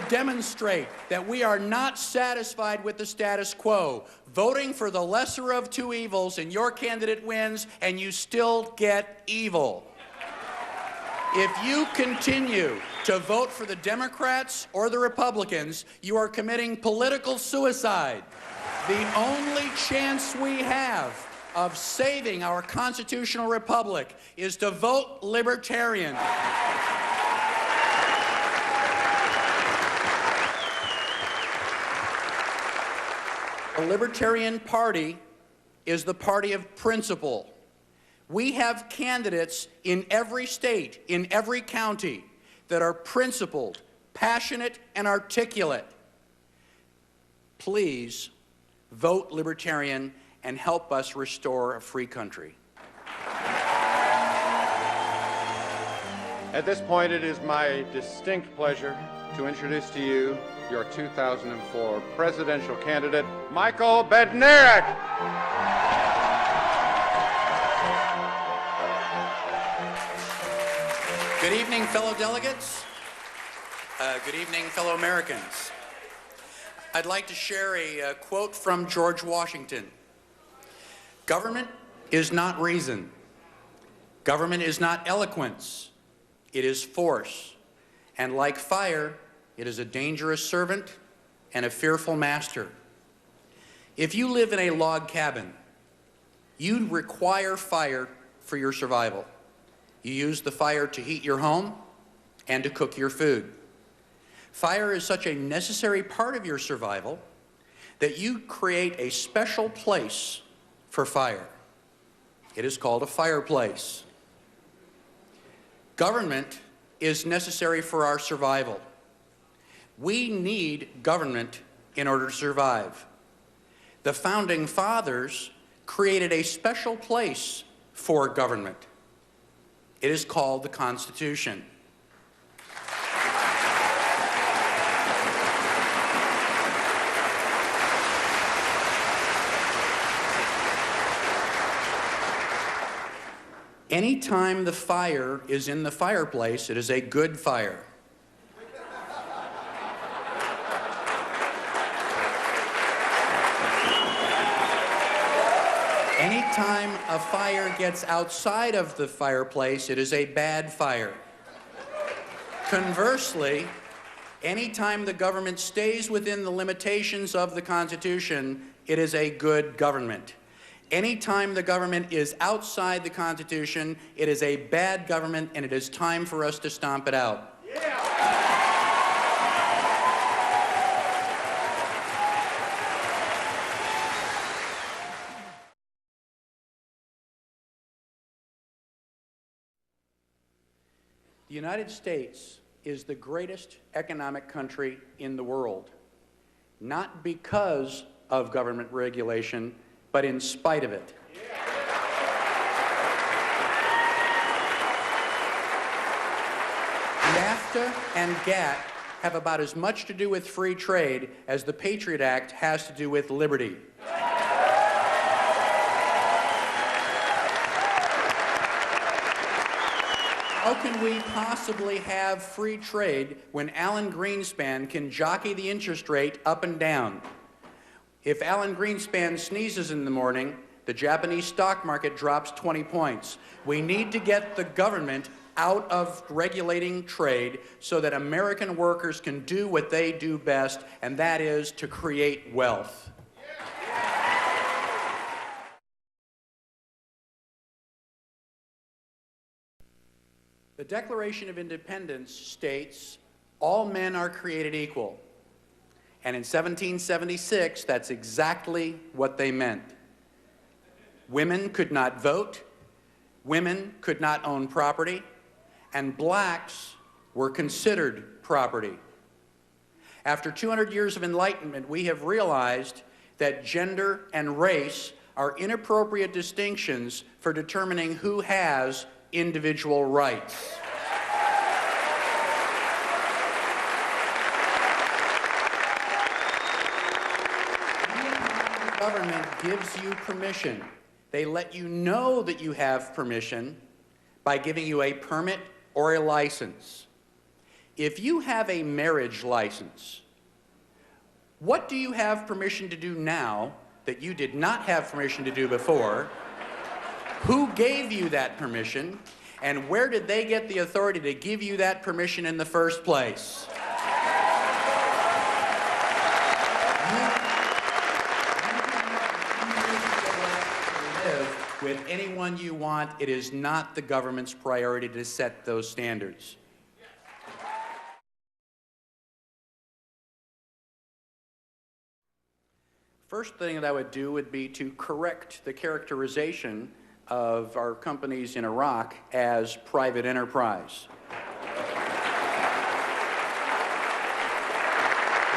demonstrate that we are not satisfied with the status quo, voting for the lesser of two evils, and your candidate wins, and you still get evil. If you continue to vote for the Democrats or the Republicans, you are committing political suicide. The only chance we have of saving our constitutional republic is to vote libertarian. The Libertarian Party is the party of principle. We have candidates in every state, in every county, that are principled, passionate, and articulate. Please vote Libertarian and help us restore a free country. At this point, it is my distinct pleasure to introduce to you your 2004 presidential candidate, Michael Badnarik. Good evening, fellow delegates. Good evening, fellow Americans. I'd like to share a quote from George Washington. Government is not reason. Government is not eloquence. It is force. And like fire, it is a dangerous servant and a fearful master. If you live in a log cabin, you require fire for your survival. You use the fire to heat your home and to cook your food. Fire is such a necessary part of your survival that you create a special place for fire. It is called a fireplace. Government is necessary for our survival. We need government in order to survive. The Founding Fathers created a special place for government. It is called the Constitution. Anytime the fire is in the fireplace, it is a good fire. Anytime a fire gets outside of the fireplace, it is a bad fire. Conversely, anytime the government stays within the limitations of the Constitution, it is a good government. Anytime the government is outside the Constitution, it is a bad government, and it is time for us to stomp it out. Yeah. The United States is the greatest economic country in the world, not because of government regulation, but in spite of it. NAFTA and GATT have about as much to do with free trade as the Patriot Act has to do with liberty. How can we possibly have free trade when Alan Greenspan can jockey the interest rate up and down? If Alan Greenspan sneezes in the morning, the Japanese stock market drops 20 points. We need to get the government out of regulating trade so that American workers can do what they do best, and that is to create wealth. The Declaration of Independence states, all men are created equal. And in 1776, that's exactly what they meant. Women could not vote, women could not own property, and blacks were considered property. After 200 years of enlightenment, we have realized that gender and race are inappropriate distinctions for determining who has individual rights. The government gives you permission. They let you know that you have permission by giving you a permit or a license. if you have a marriage license, what do you have permission to do now that you did not have permission to do before? Who gave you that permission? And where did they get the authority to give you that permission in the first place? Live with anyone you want. It is not the government's priority to set those standards. First thing that I would do would be to correct the characterization of our companies in Iraq as private enterprise.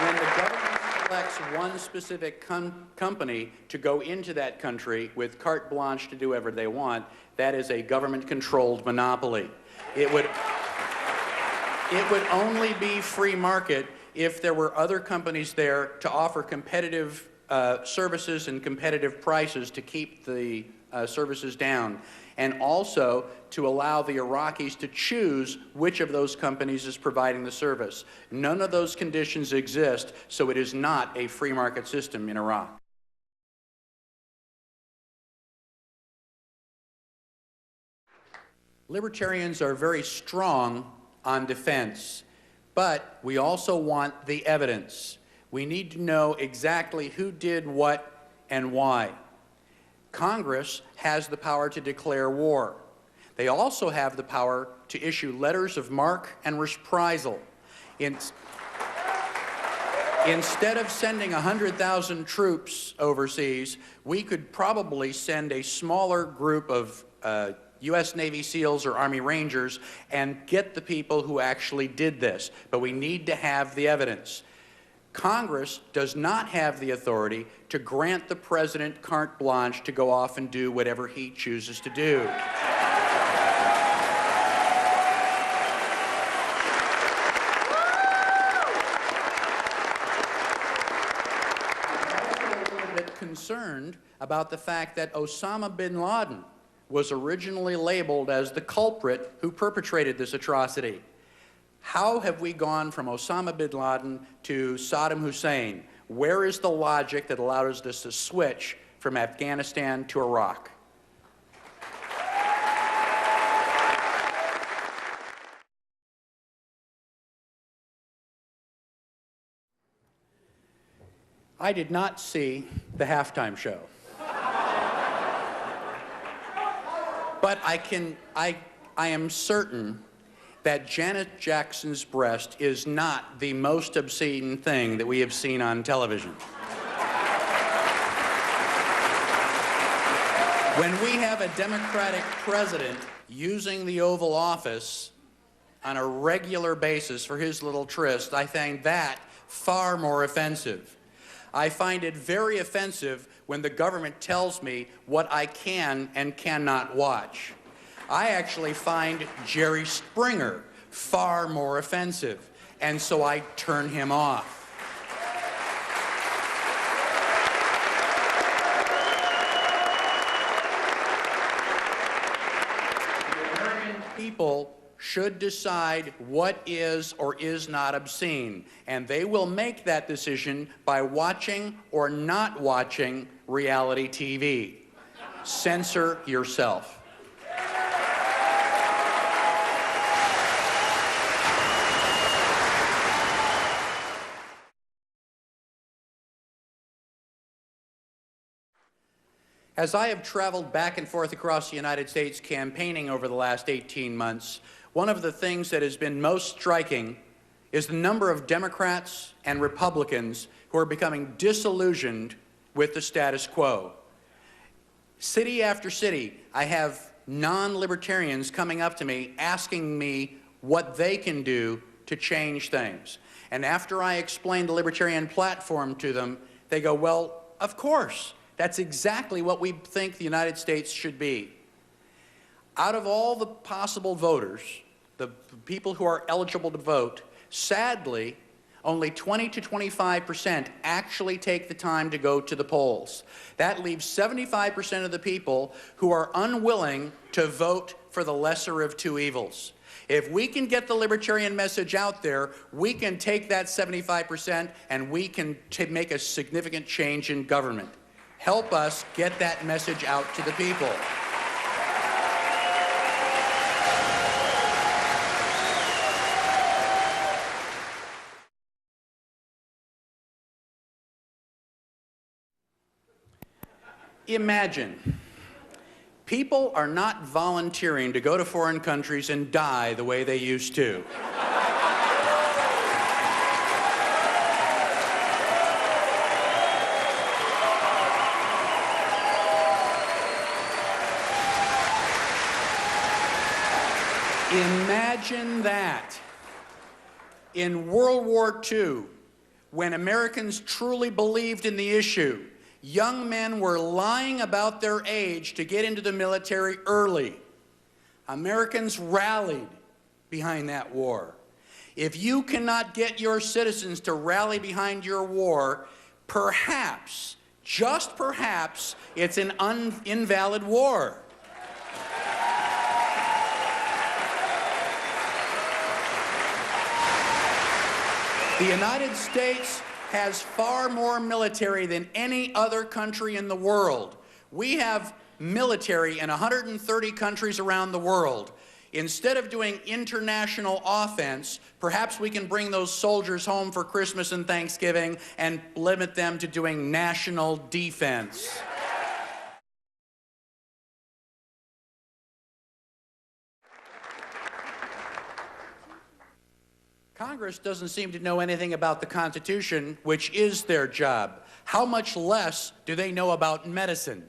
When the government selects one specific company to go into that country with carte blanche to do whatever they want, that is a government-controlled monopoly. It would only be free market if there were other companies there to offer competitive services and competitive prices to keep the services down, and also to allow the Iraqis to choose which of those companies is providing the service. None of those conditions exist, so it is not a free market system in Iraq. Libertarians are very strong on defense, but we also want the evidence. We need to know exactly who did what and why. Congress has the power to declare war. They also have the power to issue letters of marque and reprisal. Instead of sending 100,000 troops overseas, we could probably send a smaller group of U.S. Navy SEALs or Army Rangers and get the people who actually did this. But we need to have the evidence. Congress does not have the authority to grant the president carte blanche to go off and do whatever he chooses to do. I'm a little bit concerned about the fact that Osama bin Laden was originally labeled as the culprit who perpetrated this atrocity. How have we gone from Osama bin Laden to Saddam Hussein? Where is the logic that allowed us to switch from Afghanistan to Iraq? I did not see the halftime show. But I am certain that Janet Jackson's breast is not the most obscene thing that we have seen on television. When we have a Democratic president using the Oval Office on a regular basis for his little tryst, I find that far more offensive. I find it very offensive when the government tells me what I can and cannot watch. I actually find Jerry Springer far more offensive, and so I turn him off. The American people should decide what is or is not obscene, and they will make that decision by watching or not watching reality TV. Censor yourself. As I have traveled back and forth across the United States campaigning over the last 18 months, one of the things that has been most striking is the number of Democrats and Republicans who are becoming disillusioned with the status quo. City after city, I have non-libertarians coming up to me asking me what they can do to change things. And after I explain the libertarian platform to them, they go, well, of course. That's exactly what we think the United States should be. Out of all the possible voters, the people who are eligible to vote, sadly, only 20 to 25% actually take the time to go to the polls. That leaves 75% of the people who are unwilling to vote for the lesser of two evils. If we can get the libertarian message out there, we can take that 75% and we can make a significant change in government. Help us get that message out to the people. Imagine, people are not volunteering to go to foreign countries and die the way they used to. Imagine that. In World War II, when Americans truly believed in the issue, young men were lying about their age to get into the military early. Americans rallied behind that war. If you cannot get your citizens to rally behind your war, perhaps, just perhaps, it's an invalid war. The United States has far more military than any other country in the world. We have military in 130 countries around the world. Instead of doing international offense, perhaps we can bring those soldiers home for Christmas and Thanksgiving and limit them to doing national defense. Congress doesn't seem to know anything about the Constitution, which is their job. How much less do they know about medicine?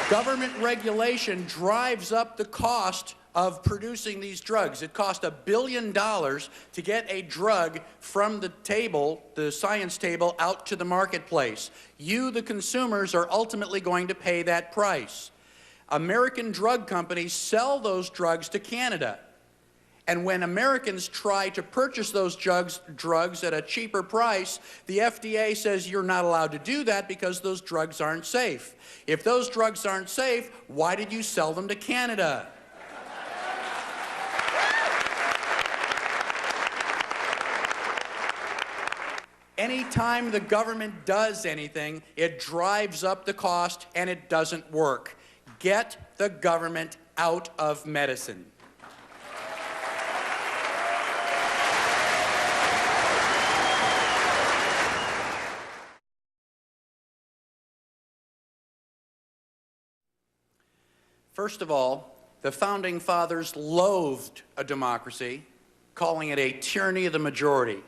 Government regulation drives up the cost of producing these drugs. It costs $1 billion to get a drug from the table, the science table, out to the marketplace. You, the consumers, are ultimately going to pay that price. American drug companies sell those drugs to Canada. And when Americans try to purchase those drugs at a cheaper price, the FDA says you're not allowed to do that because those drugs aren't safe. If those drugs aren't safe, why did you sell them to Canada? Anytime the government does anything, it drives up the cost and it doesn't work. Get the government out of medicine. First of all, the Founding Fathers loathed a democracy, calling it a tyranny of the majority.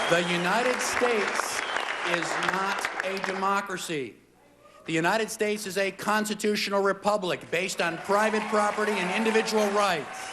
The United States is not a democracy. The United States is a constitutional republic based on private property and individual rights.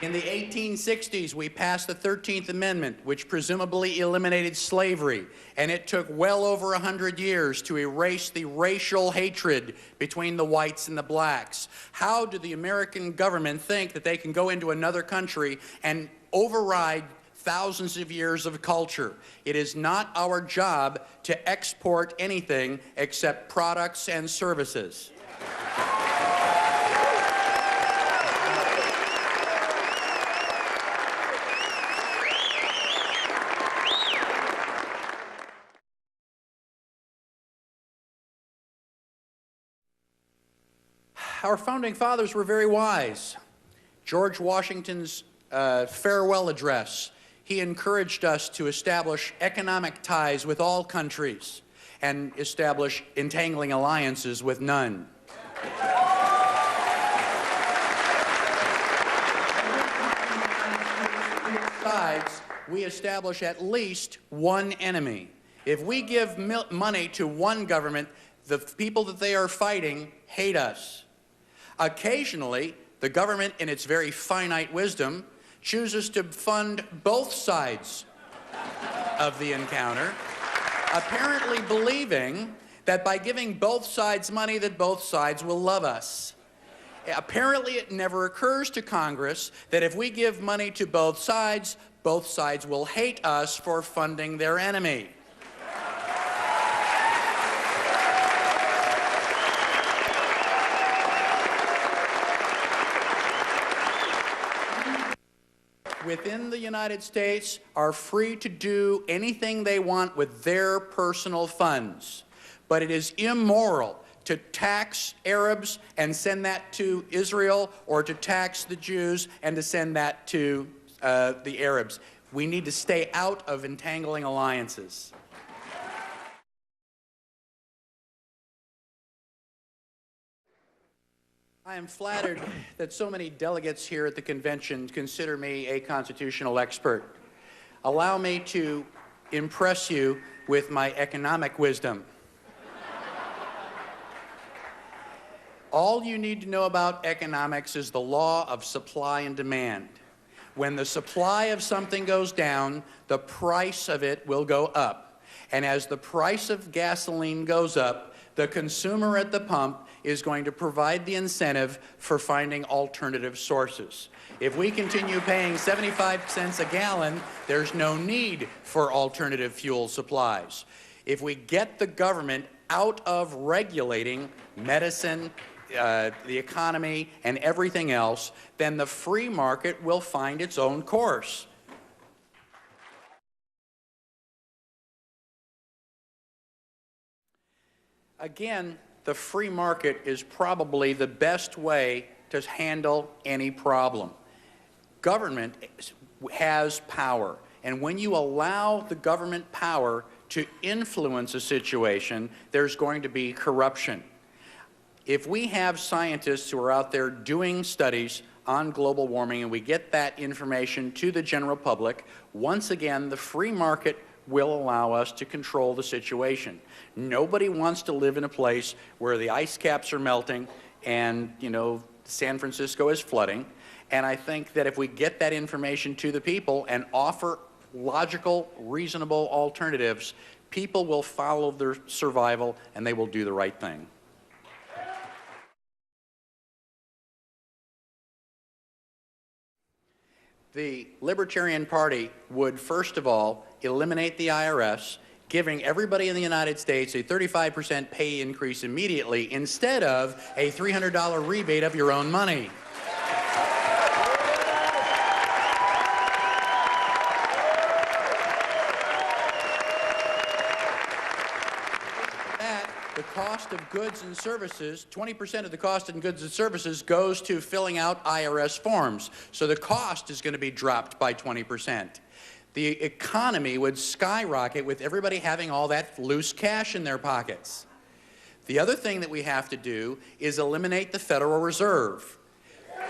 In the 1860s, we passed the 13th Amendment, which presumably eliminated slavery, and it took well over 100 years to erase the racial hatred between the whites and the blacks. How do the American government think that they can go into another country and override thousands of years of culture? It is not our job to export anything except products and services. Our Founding Fathers were very wise. George Washington's farewell address, he encouraged us to establish economic ties with all countries and establish entangling alliances with none. Besides, we establish at least one enemy. If we give money to one government, the people that they are fighting hate us. Occasionally, the government, in its very finite wisdom, chooses to fund both sides of the encounter, apparently believing that by giving both sides money that both sides will love us. Apparently it never occurs to Congress that if we give money to both sides will hate us for funding their enemy. Within the United States are free to do anything they want with their personal funds. But it is immoral to tax Arabs and send that to Israel, or to tax the Jews and to send that to the Arabs. We need to stay out of entangling alliances. I am flattered that so many delegates here at the convention consider me a constitutional expert. Allow me to impress you with my economic wisdom. All you need to know about economics is the law of supply and demand. When the supply of something goes down, the price of it will go up. And as the price of gasoline goes up, the consumer at the pump is going to provide the incentive for finding alternative sources. If we continue paying 75 cents a gallon, there's no need for alternative fuel supplies. If we get the government out of regulating medicine, the economy, and everything else, then the free market will find its own course. Again, the free market is probably the best way to handle any problem. Government has power, and when you allow the government power to influence a situation, there's going to be corruption. If we have scientists who are out there doing studies on global warming and we get that information to the general public, once again, the free market will allow us to control the situation. Nobody wants to live in a place where the ice caps are melting and, San Francisco is flooding. And I think that if we get that information to the people and offer logical, reasonable alternatives, people will follow their survival and they will do the right thing. The Libertarian Party would, first of all, eliminate the IRS, giving everybody in the United States a 35% pay increase immediately instead of a $300 rebate of your own money. The cost of goods and services, 20% of the cost of goods and services goes to filling out IRS forms. So the cost is going to be dropped by 20%. The economy would skyrocket with everybody having all that loose cash in their pockets. The other thing that we have to do is eliminate the Federal Reserve. In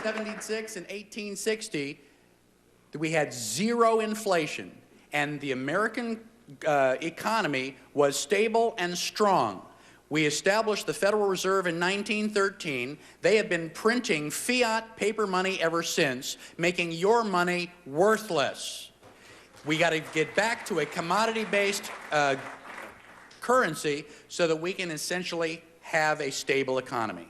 1876 and 1860, we had zero inflation, and the American economy was stable and strong. We established the Federal Reserve in 1913. They have been printing fiat paper money ever since, making your money worthless. We got to get back to a commodity-based currency so that we can essentially have a stable economy.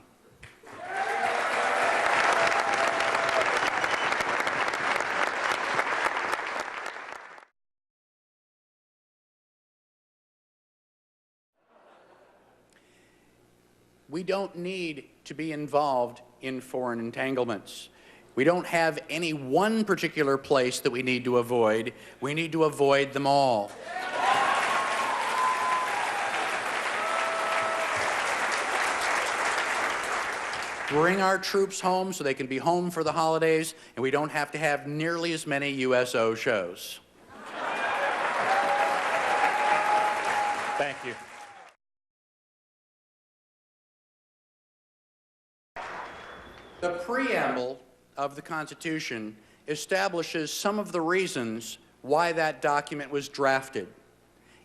We don't need to be involved in foreign entanglements. We don't have any one particular place that we need to avoid. We need to avoid them all. Bring our troops home so they can be home for the holidays, and we don't have to have nearly as many USO shows. Thank you. The preamble of the Constitution establishes some of the reasons why that document was drafted.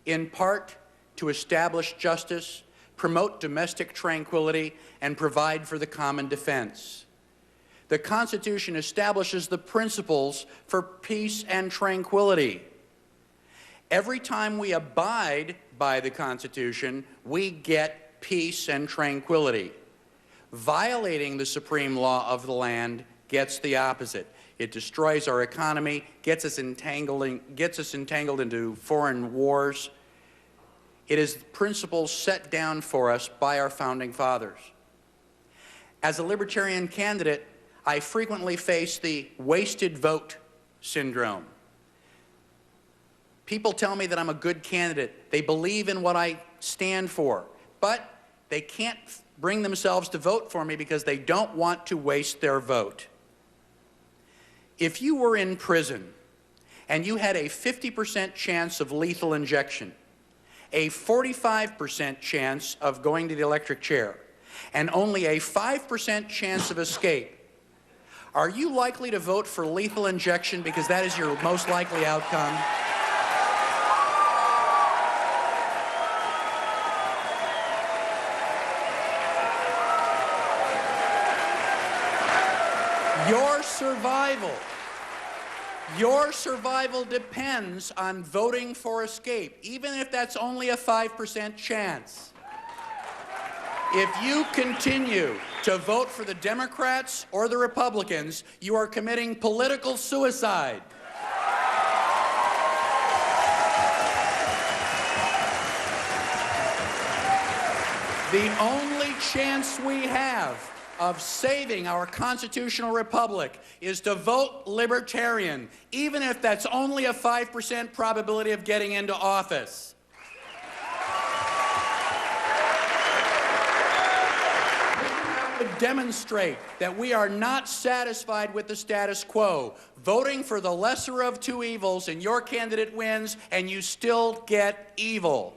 In part, to establish justice, promote domestic tranquility, and provide for the common defense. The Constitution establishes the principles for peace and tranquility. Every time we abide by the Constitution, we get peace and tranquility. Violating the supreme law of the land gets the opposite. It destroys our economy, gets us entangled into foreign wars. It is principles set down for us by our founding fathers. As a libertarian candidate, I frequently face the wasted vote syndrome. People tell me that I'm a good candidate. They believe in what I stand for, but they can't bring themselves to vote for me because they don't want to waste their vote. If you were in prison and you had a 50% chance of lethal injection, a 45% chance of going to the electric chair, and only a 5% chance of escape, are you likely to vote for lethal injection because that is your most likely outcome? Your survival depends on voting for escape, even if that's only a 5% chance. If you continue to vote for the Democrats or the Republicans, you are committing political suicide. The only chance we have of saving our constitutional republic is to vote libertarian, even if that's only a 5% probability of getting into office. We have to demonstrate that we are not satisfied with the status quo, voting for the lesser of two evils, and your candidate wins, and you still get evil.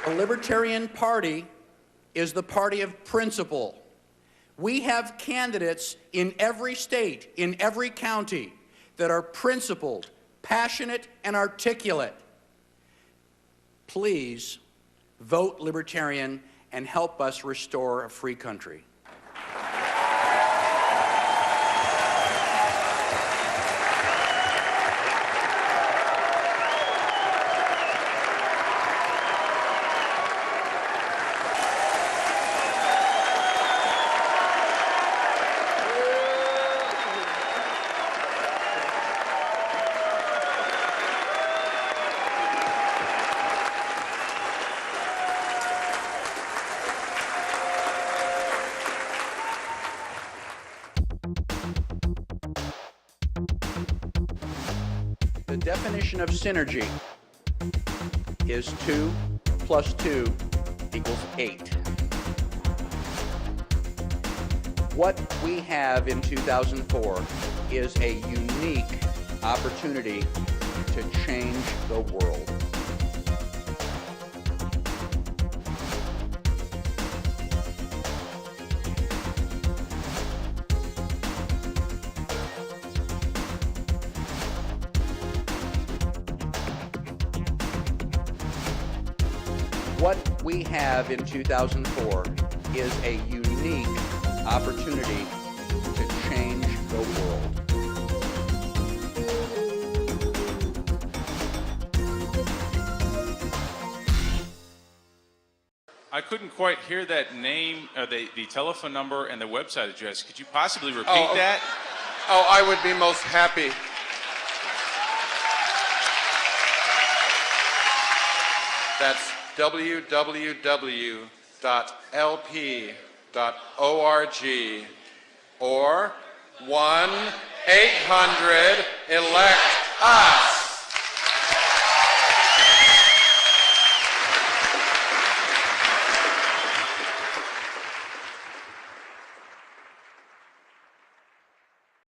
The Libertarian Party is the party of principle. We have candidates in every state, in every county, that are principled, passionate, and articulate. Please vote Libertarian and help us restore a free country. The definition of synergy is 2 + 2 = 8. What we have in 2004 is a unique opportunity to change the world. What we have in 2004 is a unique opportunity to change the world. I couldn't quite hear that name, the telephone number, and the website address. Could you possibly repeat that? Oh, I would be most happy. That's www.lp.org or 1-800-ELECT-US.